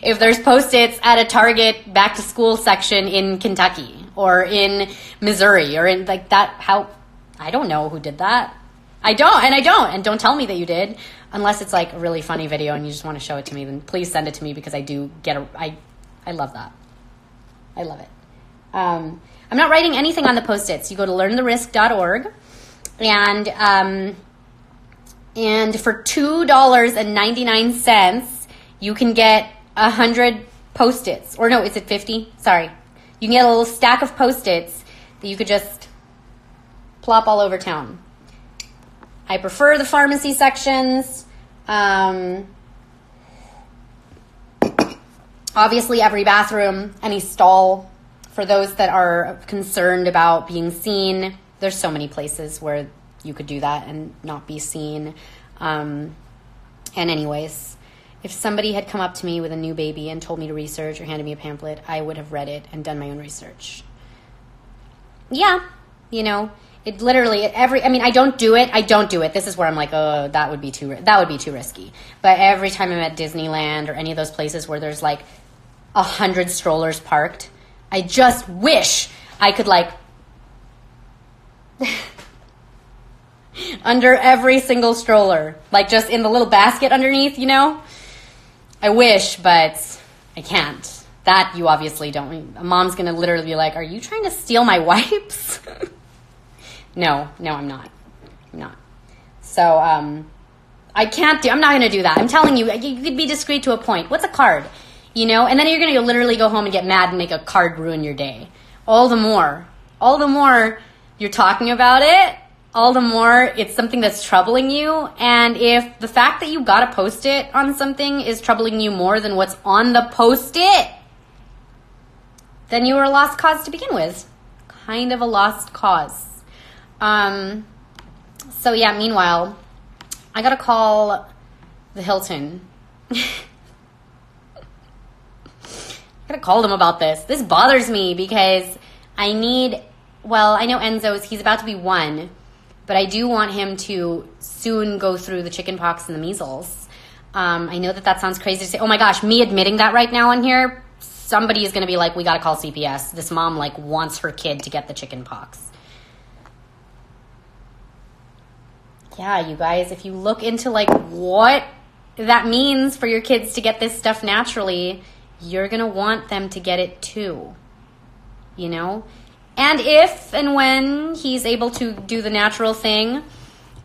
if there's Post-its at a Target back to school section in Kentucky or in Missouri or in like that. How, I don't know who did that. I don't. And don't tell me that you did, unless it's like a really funny video and you just want to show it to me, then please send it to me, because I do get I love that. I love it. I'm not writing anything on the Post-its. You go to learntherisk.org, and for $2.99, you can get 100 Post-its. Or no, is it 50? Sorry. You can get a little stack of Post-its that you could just plop all over town. I prefer the pharmacy sections. Obviously, every bathroom, any stall, for those that are concerned about being seen. There's so many places where you could do that and not be seen. And anyways, if somebody had come up to me with a new baby and told me to research or handed me a pamphlet, I would have read it and done my own research. Yeah, you know, it literally, I don't do it. This is where I'm like, oh, that would be too risky. But every time I'm at Disneyland or any of those places where there's like 100 strollers parked, I just wish I could like under every single stroller, like just in the little basket underneath, you know? I wish, but I can't. That you obviously don't. A mom's going to literally be like, are you trying to steal my wipes? No, I'm not. So, I can't I'm not going to do that. I'm telling you, you could be discreet to a point. What's a card? You know, and then you're going to literally go home and get mad and make a card ruin your day. All the more you're talking about it, all the more it's something that's troubling you. And if the fact that you got a Post-it on something is troubling you more than what's on the Post-it, then you were a lost cause to begin with. Kind of a lost cause. So yeah, meanwhile, I gotta call the Hilton. I gotta call them about this. This bothers me because I know Enzo's, he's about to be 1, but I do want him to soon go through the chicken pox and the measles. I know that sounds crazy to say. Oh my gosh, me admitting that right now on here, somebody is going to be like, we got to call CPS. This mom wants her kid to get the chicken pox. Yeah, you guys, if you look into what that means for your kids to get this stuff naturally, you're going to want them to get it too. And if and when he's able to do the natural thing,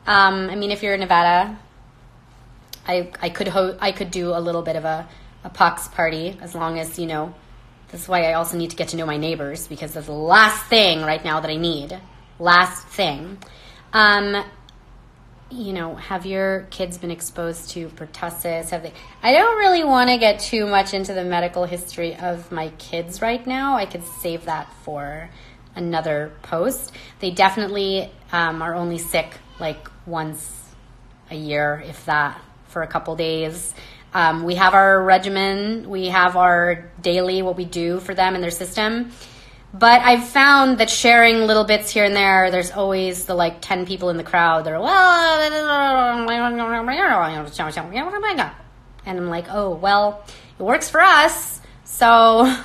if you're in Nevada, I could do a little bit of a pox party, as long as, this is why I also need to get to know my neighbors, because that's the last thing right now that I need. Last thing. Have your kids been exposed to pertussis? I don't really want to get too much into the medical history of my kids right now. I could save that for another post. They definitely are only sick once a year, if that, for a couple days. We have our regimen. We have our daily, what we do for them and their system. But I've found that sharing little bits here and there, there's always the 10 people in the crowd that are, and I'm like, oh, well, it works for us. So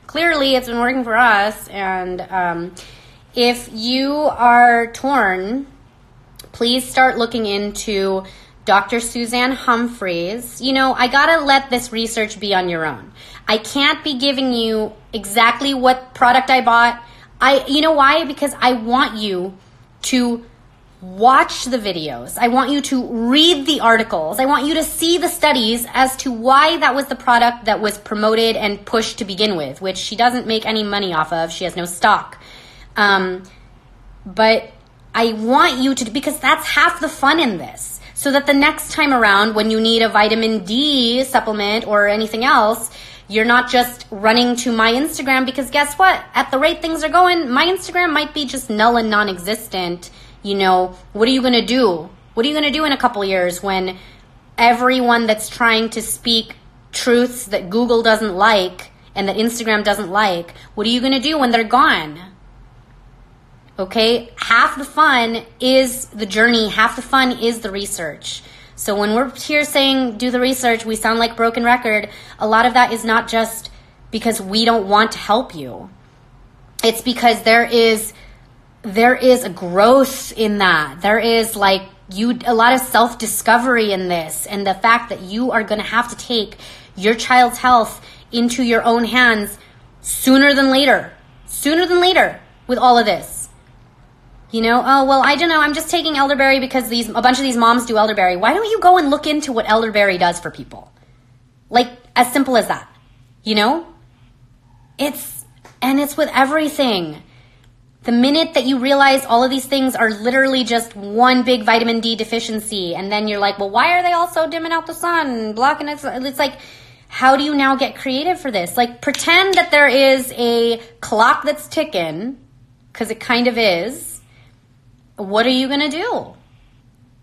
clearly it's been working for us. And if you are torn, please start looking into Dr. Suzanne Humphries. I gotta let this research be on your own. I can't be giving you exactly what product I bought. You know why? Because I want you to watch the videos. I want you to read the articles. I want you to see the studies as to why that was the product that was promoted and pushed to begin with, which she doesn't make any money off of. She has no stock. But I want you to, because that's half the fun in this. So that the next time around when you need a vitamin D supplement or anything else, you're not just running to my Instagram, because guess what? At the rate things are going, my Instagram might be just null and non-existent. What are you going to do? What are you going to do in a couple years when everyone that's trying to speak truths that Google doesn't like and that Instagram doesn't like, what are you going to do when they're gone? Okay, half the fun is the journey, half the fun is the research. So when we're here saying do the research, we sound like broken record. A lot of that is not just because we don't want to help you. It's because there is a growth in that. There is a lot of self-discovery in this, and the fact that you are going to have to take your child's health into your own hands sooner than later with all of this. Oh, well, I don't know. I'm just taking elderberry because a bunch of these moms do elderberry. Why don't you go and look into what elderberry does for people? As simple as that. It's with everything. The minute that you realize all of these things are literally just one big vitamin D deficiency, and then you're like, well, why are they all so dimming out the sun, blocking it? It's how do you now get creative for this? Pretend that there is a clock that's ticking, because it kind of is. What are you going to do?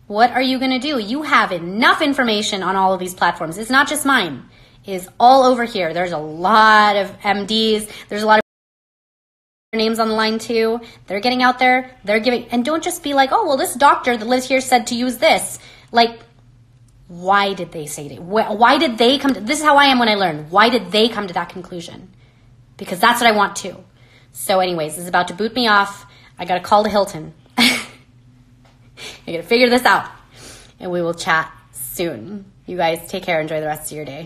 What are you going to do? You have enough information on all of these platforms. It's not just mine. It is all over here. There's a lot of MDs. There's a lot of names on the line too. They're getting out there. They're giving, and don't just be like, oh, well, this doctor that lives here said to use this. Why did they say that? Why did they come to, this is how I am when I learn. Why did they come to that conclusion? Because that's what I want too. So anyways, this is about to boot me off. I got to call the Hilton. I gotta figure this out, and we will chat soon. You guys take care. Enjoy the rest of your day.